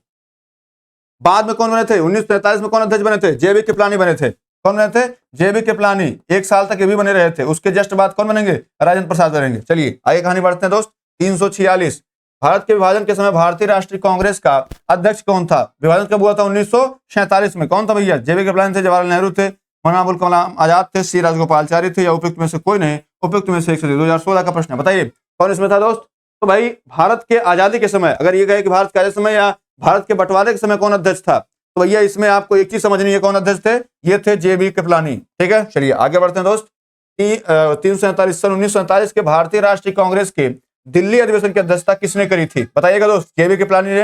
बाद में कौन बने थे? 1943 में कौन अध्यक्ष बने थे? जेबी कृपलानी बने थे। कौन बने थे? जेबी कृपलानी। 1 साल तक ये भी बने रहे थे। उसके जस्ट बाद कौन बनेंगे? राजेंद्र प्रसाद बनेंगे। चलिए आगे कहानी बढ़ते हैं दोस्त। 346 भारत के विभाजन के समय भारतीय राष्ट्रीय कांग्रेस का अध्यक्ष कौन था? विभाजन कब हुआ था? 1947 में। कौन था भैया? जेबी कृपलानी थे, जवाहरलाल नेहरू थे, मौलाना अबुल कलाम आजाद थे, सी राजगोपालचारी थे, या उपयुक्त में से कोई नहीं? उपयुक्त में से एक से 2016 का प्रश्न है, बताइए कौन इसमें था दोस्त? तो भाई भारत के आजादी के समय, अगर ये कहे कि भारत के आजादी समय या भारत के बंटवारे के समय कौन अध्यक्ष था, तो भैया इसमें आपको एक चीज समझनी है, कौन अध्यक्ष थे? ये थे जेबी कृपलानी, ठीक है। चलिए आगे बढ़ते हैं दोस्त। 347 सन 1947 के भारतीय राष्ट्रीय कांग्रेस के दिल्ली अधिवेशन की अध्यक्षता किसने करी थी? बताइएगा दोस्त। जेबी कृपलानी ने,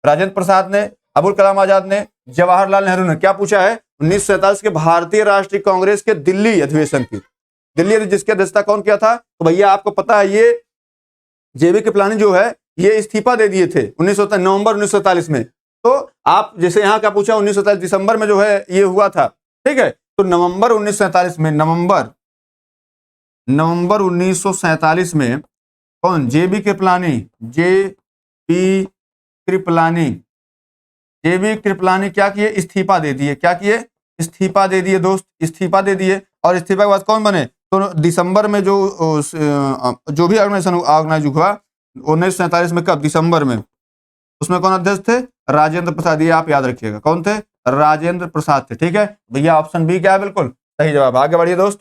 राजेंद्र प्रसाद ने, अबुल कलाम आजाद ने, जवाहरलाल नेहरू ने। क्या पूछा है? 1947 के भारतीय राष्ट्रीय कांग्रेस के दिल्ली अधिवेशन की, दिल्ली जिसकी अध्यक्षता कौन किया था? तो भैया आपको पता है ये जेबी कृपलानी जो है ये इस्तीफा दे दिए थे नवंबर 1947 में। तो आप जैसे यहाँ क्या पूछा, 1947 दिसंबर में जो है ये हुआ था, ठीक है। तो नवंबर 1947 में, नवंबर 1947 में कौन? जेबी कृपलानी, जेबी कृपलानी, जेबी कृपलानी क्या किए? इस्तीफा दे दिए। क्या किए? इस्तीफा दे दिए दोस्त, इस्तीफा दे दिए। और इस्तीफा के बाद कौन बने? तो दिसंबर में जो भी ऑर्गेनाइज हुआ 1947 में, कब? दिसंबर में। उसमें कौन अध्यक्ष थे? राजेंद्र प्रसाद। ये आप याद रखिएगा, कौन थे? राजेंद्र प्रसाद थे, ठीक है भैया। ऑप्शन बी क्या है? बिल्कुल सही जवाब। आगे बढ़िए दोस्त।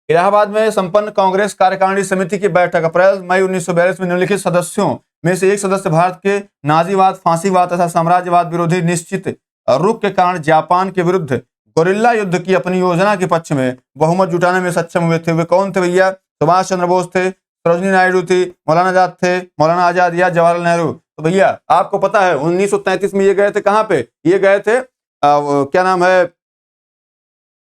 इलाहाबाद में संपन्न कांग्रेस कार्यकारिणी समिति की बैठक अप्रैल मई 1942 में निम्नलिखित सदस्यों में से एक सदस्य भारत के नाजीवाद, फांसीवाद तथा साम्राज्यवाद विरोधी निश्चित रुख के कारण जापान के विरुद्ध गोरिल्ला युद्ध की अपनी योजना के पक्ष में बहुमत जुटाने में सक्षम हुए थे। वे कौन थे भैया? सुभाष चंद्र बोस थे, सरोजिनी नायडू थी, मौलाना आजाद थे, मौलाना आजाद या जवाहरलाल नेहरू। तो भैया आपको पता है 1933 में ये गए थे कहां पे? ये गए थे क्या नाम है,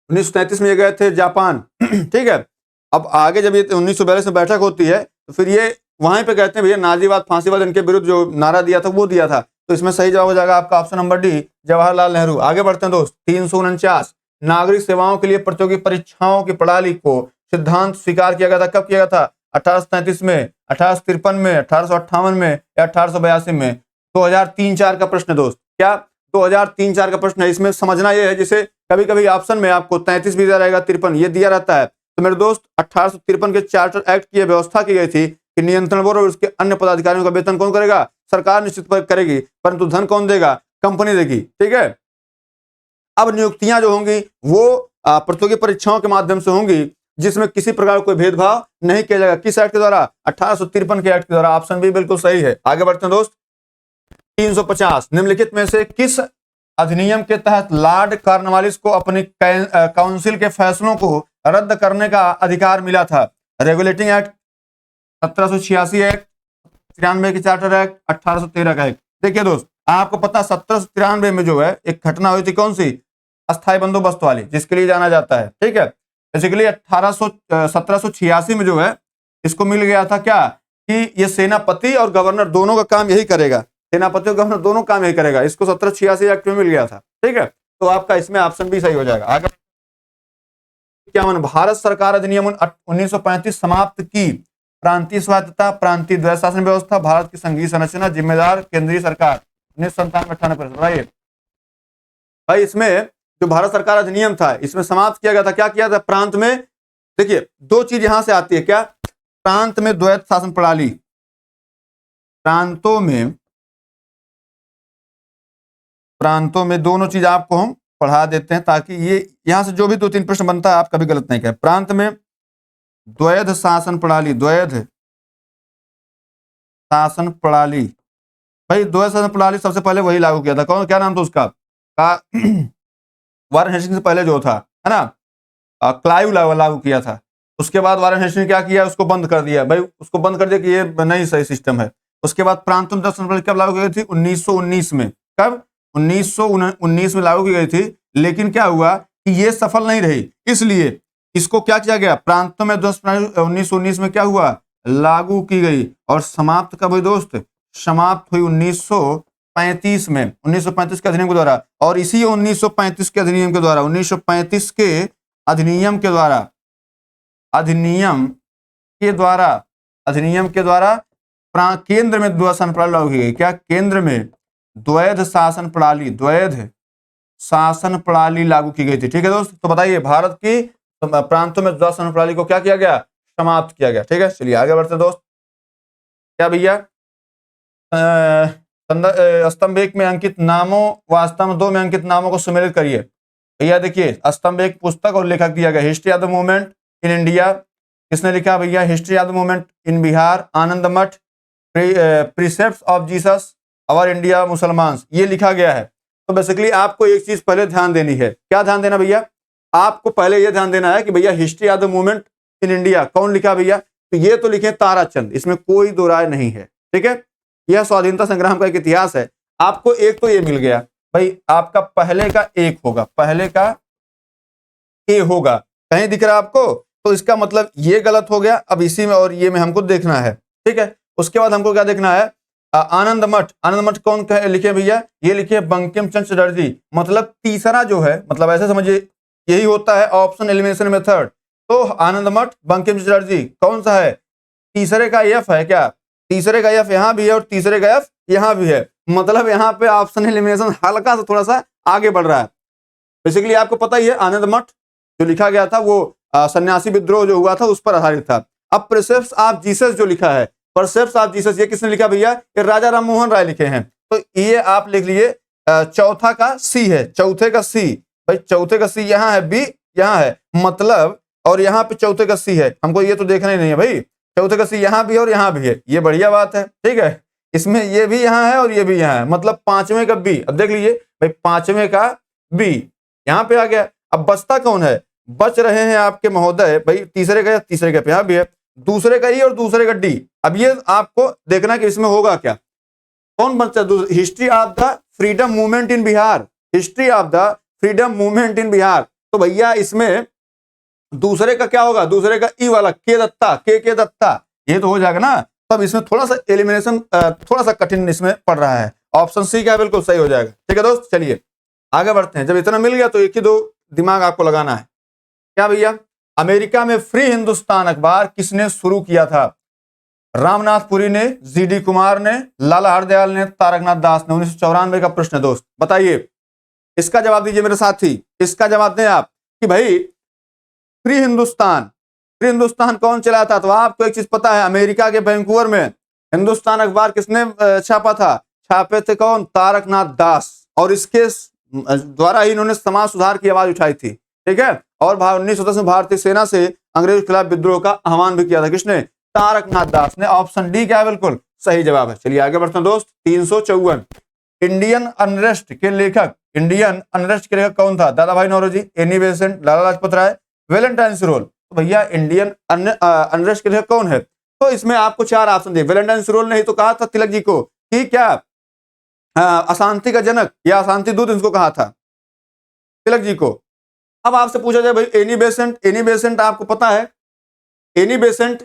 1933 में ये गए थे जापान, ठीक है। अब आगे जब ये 1942 में बैठक होती है तो फिर ये वहीं पे कहते हैं भैया नाजीवाद, फांसीवाद इनके विरुद्ध जो नारा दिया था वो दिया था। तो इसमें सही जवाब हो जाएगा आपका option number D, Jawaharlal Nehru. आगे बढ़ते हैं दोस्त। 349 नागरिक सेवाओं के लिए प्रतियोगी परीक्षाओं की प्रणाली को सिद्धांत स्वीकार किया गया था। कब किया गया था? 1837 में, 1853 में, 1858 में या 1882 में? 2003-4 का प्रश्न है दोस्त। क्या 2003-4 का प्रश्न है? इसमें समझना यह है, जैसे कभी कभी ऑप्शन में आपको 33 भी दिया रहेगा, 53 ये दिया रहता है। तो मेरे दोस्त 1853 के चार्टर एक्ट की व्यवस्था की गई थी कि नियंत्रण बोर्ड और उसके अन्य पदाधिकारियों का वेतन कौन करेगा? सरकार निश्चित करेगी, परंतु धन कौन देगा? कंपनी देगी, ठीक है। अब नियुक्तियां जो होंगी वो प्रतियोगी परीक्षाओं के माध्यम से होंगी, जिसमें किसी प्रकार का कोई भेदभाव नहीं किया जाएगा। किस एक्ट के द्वारा? 1853 के एक्ट के द्वारा। ऑप्शन बी बिल्कुल सही है। आगे बढ़ते हैं दोस्त। 350 निम्नलिखित में से किस अधिनियम के तहत लॉर्ड कॉर्नवालिस को अपनी काउंसिल के फैसलों को रद्द करने का अधिकार मिला था? रेगुलेटिंग एक्ट, 1786 एक्ट, 93 की चार्टर एक्ट, 1813 का एक्ट। देखिए दोस्त, आपको पता 1793 में जो है एक घटना हुई थी, कौन सी? अस्थायी बंदोबस्त वाली, जिसके लिए जाना जाता है, ठीक है। बेसिकली 1786 में जो है इसको मिल गया था क्या कि ये सेनापति और गवर्नर दोनों का काम यही करेगा, सेनापति और गवर्नर दोनों काम यही करेगा। इसको 1786 एक्ट में मिल गया था, ठीक है। तो आपका इसमें ऑप्शन भी सही हो जाएगा। आगे क्या मन, भारत सरकार अधिनियम 1935 समाप्त की प्रांतीय स्वायत्तता, प्रांतीय द्वैध शासन व्यवस्था, भारत की संघीय संरचना, जिम्मेदार केंद्रीय सरकार, 1997-98। बताइए भाई, इसमें जो भारत सरकार अधिनियम था इसमें समाप्त किया गया था, क्या किया था? प्रांत में, देखिए दो चीज यहां से आती है, क्या? प्रांत में द्वैध शासन प्रणाली, प्रांतों में दोनों चीज आपको हम पढ़ा देते हैं ताकि ये यहां से जो भी 2-3 प्रश्न बनता है आप कभी गलत नहीं करें। प्रांत में द्वैध शासन प्रणाली, द्वैध शासन प्रणाली, भाई द्वैध शासन प्रणाली सबसे पहले वही लागू किया था, कौन? क्या नाम था उसका? वारेन हेस्टिंग्स से पहले जो था, है ना, क्लाइव लागू किया था। उसके बाद वारेन हेस्टिंग्स क्या किया? उसको बंद कर दिया, भाई उसको बंद कर दिया कि ये नहीं सही सिस्टम है। उसके बाद प्रांतों में शासन कब लागू की गई थी? 1919 में। कब? 1919 में लागू की गई थी, लेकिन क्या हुआ कि ये सफल नहीं रही, इसलिए इसको क्या किया गया? प्रांतों में 1919 में क्या हुआ? लागू की गई। और समाप्त कब हुई दोस्त? समाप्त हुई 1935 में, 1935 के अधिनियम के द्वारा। और इसी 1935 के अधिनियम के द्वारा, 1935 के अधिनियम के द्वारा, केंद्र में द्वैध शासन प्रणाली लागू की गई। क्या? केंद्र में द्वैध शासन प्रणाली, द्वैध शासन प्रणाली लागू की गई थी, ठीक है दोस्त। तो बताइए, भारत की प्रांतों में द्वैध शासन प्रणाली को क्या किया गया? समाप्त किया गया, ठीक है। चलिए आगे बढ़ते हैं दोस्त। क्या भैया, स्तंभ 1 में अंकित नामों व स्तंभ 2 में अंकित नामों को सम्मिलित करिए। भैया देखिए, स्तंभ 1 पुस्तक और लेखक दिया गया, history of the movement in India. किसने लिखा भैया? History of the movement in Bihar, Anand Math, precepts of Jesus, our India, Musalman, ये लिखा गया है। तो बेसिकली आपको एक चीज पहले ध्यान देनी है। क्या ध्यान देना भैया? आपको पहले ये ध्यान देना है कि भैया history of the movement in India कौन लिखा भैया? तो ये तो लिखे ताराचंद, इसमें कोई दो राय नहीं है, ठीक है। यह स्वाधीनता संग्राम का एक इतिहास है। आपको एक तो ये मिल गया भाई, आपका पहले का एक होगा, पहले का ए होगा, कहीं दिख रहा है आपको? तो इसका मतलब ये गलत हो गया। अब इसी में और ये में हमको देखना है, ठीक है। उसके बाद हमको क्या देखना है? आनंद मठ, आनंद मठ कौन लिखे भैया? ये लिखे बंकिम चंद्र चटर्जी। मतलब तीसरा जो है, मतलब ऐसे समझिए, यही होता है ऑप्शन एलिमिनेशन मेथड। तो आनंद मठ, बंकिम चंद्र चटर्जी कौन सा है? तीसरे का एफ है क्या? तीसरे का एफ यहां भी है और तीसरे का एफ यहां भी है, मतलब यहां पे ऑप्शन एलिमिनेशन हल्का सा थोड़ा सा आगे बढ़ रहा है। बेसिकली आपको पता ही है, आनंद मठ जो लिखा गया था वो सन्यासी विद्रोह जो हुआ था उस पर आधारित था। अब प्रिसेप्ट्स ऑफ जीसस जो लिखा है, प्रिसेप्ट्स ऑफ जीसस, ये किसने लिखा भैया? ये राजा राम मोहन राय लिखे हैं। तो ये आप लिख लीजिए, चौथा का सी है, चौथे का सी, भाई चौथे का सी यहाँ है, बी यहाँ है, मतलब और यहाँ पे चौथे का सी है। हमको ये तो देखना ही नहीं है भाई, चौथे का सी यहाँ भी है और यहाँ भी है, ये बढ़िया बात है, ठीक है। इसमें ये भी यहाँ है और ये भी यहाँ है, मतलब पांचवें का बी। अब देख लीजिए भाई, पांचवें का बी यहाँ पे आ गया। अब बचता कौन है? बच रहे हैं आपके महोदय भाई तीसरे का, तीसरे का यहाँ भी है, दूसरे का ई और दूसरे का डी। अब ये आपको देखना कि इसमें होगा क्या, कौन बचता? History of the freedom movement in Bihar, history of the freedom movement in Bihar. तो भैया इसमें दूसरे का क्या होगा? दूसरे का ई वाला के दत्ता, के दत्ता, ये तो हो जाएगा ना। तब इसमें थोड़ा सा एलिमिनेशन थोड़ा सा कठिन इसमें पड़ रहा है। ऑप्शन सी क्या बिल्कुल सही हो जाएगा, ठीक है दोस्त। चलिए आगे बढ़ते हैं। जब इतना मिल गया तो एक ही दो दिमाग आपको लगाना है। क्या भैया? अमेरिका में फ्री हिंदुस्तान अखबार किसने शुरू किया था? रामनाथ पुरी ने, जीडी कुमार ने, लाला हरदयाल ने, तारकनाथ दास ने। 1994 का प्रश्न है दोस्त, बताइए इसका जवाब दीजिए मेरे साथी, इसका जवाब दें आप कि भाई फ्री हिंदुस्तान कौन चलाया था? तो आपको एक चीज पता है, अमेरिका के वैंकूवर में हिंदुस्तान अखबार किसने छापा था? छापे थे कौन? तारकनाथ दास। और इसके द्वारा ही इन्होंने समाज सुधार की आवाज उठाई थी, ठीक है। और 1910 में भारतीय सेना से अंग्रेज के खिलाफ विद्रोह का आह्वान भी किया था। किसने? तारकनाथ दास ने। ऑप्शन डी क्या है? बिल्कुल सही जवाब है। चलिए आगे बढ़ते हैं दोस्त। 354 इंडियन अनरेस्ट के लेखक, इंडियन अनरेस्ट के लेखक कौन था? दादा भाई Naoroji, Annie Besant, Lala Lajpat Rai, Valentine सिरोल। तो भैया इंडियन अनरेस्ट के लेखक कौन है? तो इसमें आपको 4 ऑप्शन दिए। वेलेंटाइन सिरोल ने ही तो कहा था तिलक जी को कि क्या अशांति का जनक या अशांति दूत इनको कहा था, तिलक जी को। अब आपसे पूछा जाए भाई एनी बेसेंट, एनी बेसेंट आपको पता है एनी बेसेंट,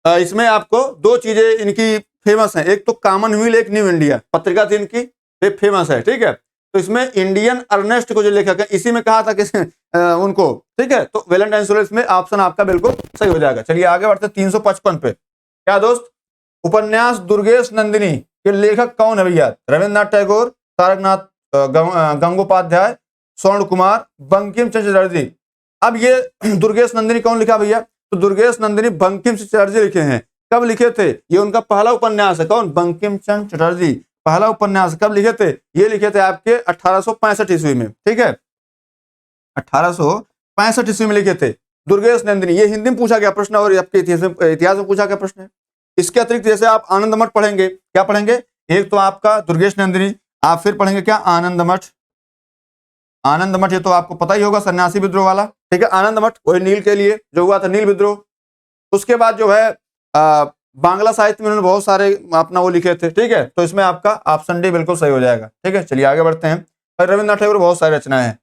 इसमें आपको 2 चीजें इनकी फेमस हैं, एक तो कॉमनवेल्थ, एक न्यू इंडिया पत्रिका थी इनकी, ये फेमस है। ठीक है, तो इसमें इंडियन अर्नेस्ट को जो लेखक है इसी में कहा था कि उनको, ठीक है, तो वेलेंटाइन सिरोल में ऑप्शन आपका बिल्कुल सही हो जाएगा। चलिए आगे बढ़ते 355 पे। क्या दोस्त? उपन्यास दुर्गेश नंदिनी के लेखक कौन है भैया? रविन्द्रनाथ टैगोर, तारकनाथ गंगोपाध्याय, स्वर्ण कुमार, बंकिम चंद्र चटर्जी। अब ये दुर्गेश नंदिनी कौन लिखा भैया? तो दुर्गेश नंदिनी बंकिम चंद्र चटर्जी लिखे हैं। कब लिखे थे? ये उनका पहला उपन्यास है। कौन? बंकिम चंद्र चटर्जी। पहला उपन्यास कब लिखे थे? ये लिखे थे आपके 1865 ईस्वी में। ठीक है, 1865 ईस्वी में लिखे थे दुर्गेश नंदिनी। ये हिंदी में पूछा गया प्रश्न और आपके इतिहास में पूछा गया प्रश्न है। इसके अतिरिक्त जैसे आप आनंद मठ पढ़ेंगे, क्या पढ़ेंगे? एक तो आपका दुर्गेश नंदिनी, आप फिर पढ़ेंगे क्या? आनंद मठ। आनंद मठ ये तो आपको पता ही होगा, सन्यासी विद्रोह वाला। ठीक है, आनंद मठ वही नील के लिए जो हुआ था, नील विद्रोह। उसके बाद जो है बांग्ला साहित्य में उन्होंने बहुत सारे अपना वो लिखे थे। ठीक है, तो इसमें आपका ऑप्शन डी बिल्कुल सही हो जाएगा। ठीक है, चलिए आगे बढ़ते हैं। रविन्द्रनाथ टैगोर बहुत सारी रचनाएं हैं।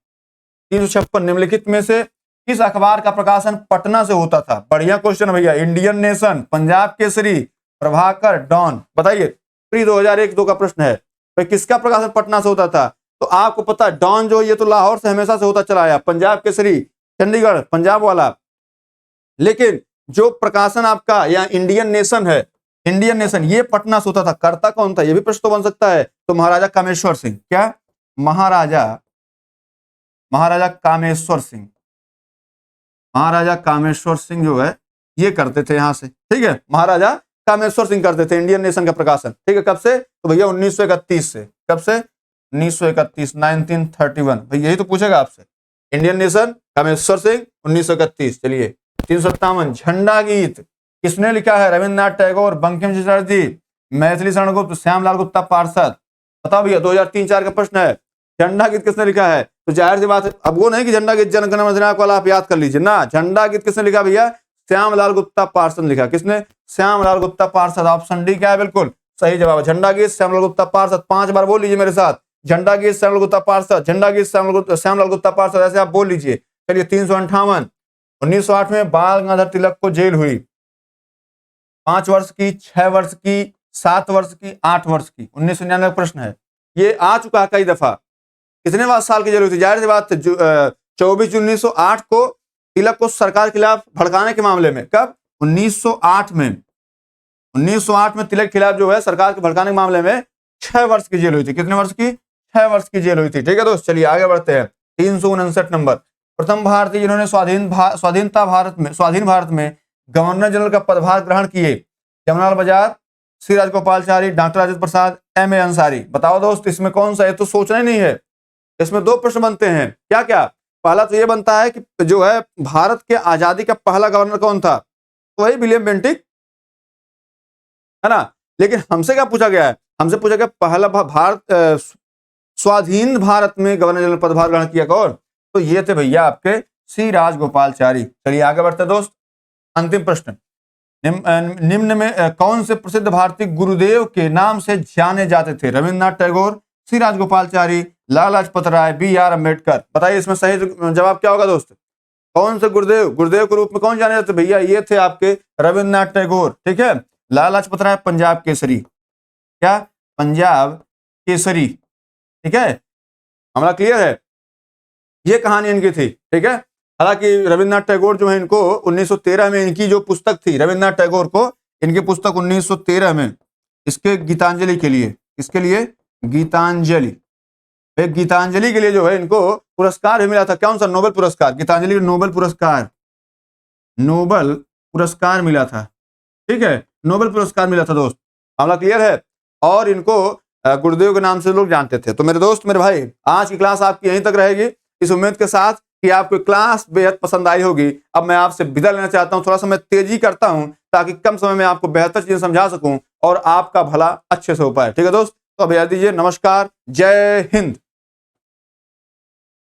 356 निम्नलिखित में से किस अखबार का प्रकाशन पटना से होता था? बढ़िया क्वेश्चन भैया। Indian nation, Punjab Kesari, Prabhakar, Dawn. बताइए, प्री 2001-2 का प्रश्न है। तो किसका प्रकाशन पटना से होता था? तो आपको पता है डॉन जो ये तो लाहौर से हमेशा से होता चला आया, पंजाब केसरी चंडीगढ़ पंजाब वाला। लेकिन जो प्रकाशन आपका या इंडियन नेशन है, इंडियन नेशन ये पटना से होता था। कर्ता कौन था? ये भी प्रश्न तो बन सकता है। तो महाराजा कामेश्वर सिंह। क्या? महाराजा कामेश्वर सिंह। महाराजा कामेश्वर सिंह जो है ये करते थे यहां से। ठीक है, महाराजा कामेश्वर सिंह करते थे इंडियन नेशन का प्रकाशन। ठीक है, कब से? तो भैया 1931 से। कब से? 1931, 1931। भैया यही तो पूछेगा आपसे। Indian nation Kameshwar Singh 1931। चलिए 357 झंडा गीत किसने लिखा है? रविन्द्रनाथ टैगोर, बंकिम चंद्र चटर्जी, मैथिली शरण गुप्त, श्यामलाल गुप्ता पार्षद। बताओ भैया, 2003-4 का प्रश्न है। झंडा गीत किसने लिखा है? तो जाहिर सी बात है, अब वो नहीं कि झंडा गीत जन गण मन अधिनायक वाला आप याद कर लीजिए ना। झंडा गीत किसने लिखा भैया? श्यामलाल गुप्ता पार्षद लिखा। किसने? श्यामलाल गुप्ता पार्षद। ऑप्शन डी क्या है? बिल्कुल सही जवाब है। झंडा गीत श्यामलाल गुप्ता पार्षद। 5 बार बोल लीजिए मेरे साथ, झंडा गीत श्यामलाल गुप्ता पार्षद, झंडा गीत श्यामलाल गुप्ता पार्षद, ऐसे आप बोल लीजिए। चलिए 358 1908 में बाल गंगाधर तिलक को जेल हुई। 5 वर्ष की, 6 वर्ष की, 7 वर्ष की, 8 वर्ष की। 1999 का प्रश्न है, ये आ चुका है कई दफा। कितने साल की जेल हुई थी? जाहिर सी बात 24 जून 1908 को तिलक को सरकार के खिलाफ भड़काने के मामले में। कब? 1908 में। 1908 में तिलक के खिलाफ जो है सरकार के भड़काने के मामले में 6 वर्ष की जेल हुई थी। कितने वर्ष की? 6 वर्ष की जेल हुई थी। ठीक है दोस्त, चलिए आगे बढ़ते हैं। 359 नंबर। प्रथम भारतीय जिन्होंने स्वाधीन भारत में गवर्नर जनरल का पदभार ग्रहण किए। Jamnalal Bajaj, Shri Rajagopalachari, doctor Rajendra Prasad, M.A. अंसारी। बताओ दोस्त, इसमें कौन सा है? तो सोचना ही नहीं है। इसमें 2 प्रश्न बनते हैं। क्या क्या? पहला तो ये बनता है कि जो है भारत के आजादी का पहला गवर्नर कौन था? तो वही विलियम बेंटिक है ना। लेकिन हमसे क्या पूछा गया है? हमसे पूछा गया पहला भारत स्वाधीन भारत में गवर्नर जनरल पदभार ग्रहण किया कौन? तो ये थे भैया आपके श्री राजगोपालचारी। चलिए आगे बढ़ते दोस्त। अंतिम प्रश्न, निम्न में कौन से प्रसिद्ध भारतीय गुरुदेव के नाम से जाने जाते थे? रविन्द्रनाथ टैगोर, श्री राजगोपालचारी, लाला लाजपत राय, B.R. अम्बेडकर। बताइए इसमें सही जवाब क्या होगा दोस्त? कौन से गुरुदेव के रूप में कौन जाने जाते? भैया ये थे आपके रविन्द्रनाथ टैगोर। ठीक है, लाला लाजपत राय पंजाब केसरी। क्या? पंजाब केसरी। ठीक है, हमारा क्लियर है? ये कहानी इनकी थी। ठीक है, हालांकि रविन्द्रनाथ टैगोर जो है इनको 1913 में इनकी जो पुस्तक थी, रविन्द्रनाथ टैगोर को इनकी पुस्तक 1913 में इसके गीतांजलि के लिए, इसके लिए गीतांजलि, एक गीतांजलि के लिए जो है इनको पुरस्कार भी मिला था। कौन सा? नोबेल पुरस्कार। गीतांजलि नोबेल पुरस्कार, नोबेल पुरस्कार मिला था। ठीक है, नोबेल पुरस्कार मिला था दोस्त। मामला क्लियर है? और इनको गुरुदेव के नाम से लोग जानते थे। तो मेरे दोस्त, मेरे भाई, आज की क्लास आपकी यहीं तक रहेगी, इस उम्मीद के साथ कि आपको क्लास बेहद पसंद आई होगी। अब मैं आपसे विदा लेना चाहता हूं, थोड़ा सा मैं तेजी करता हूं ताकि कम समय में आपको बेहतर चीजें समझा सकूं और आपका भला अच्छे से हो पाए। ठीक है दोस्त, तो अब याद दीजिए, नमस्कार, जय हिंद।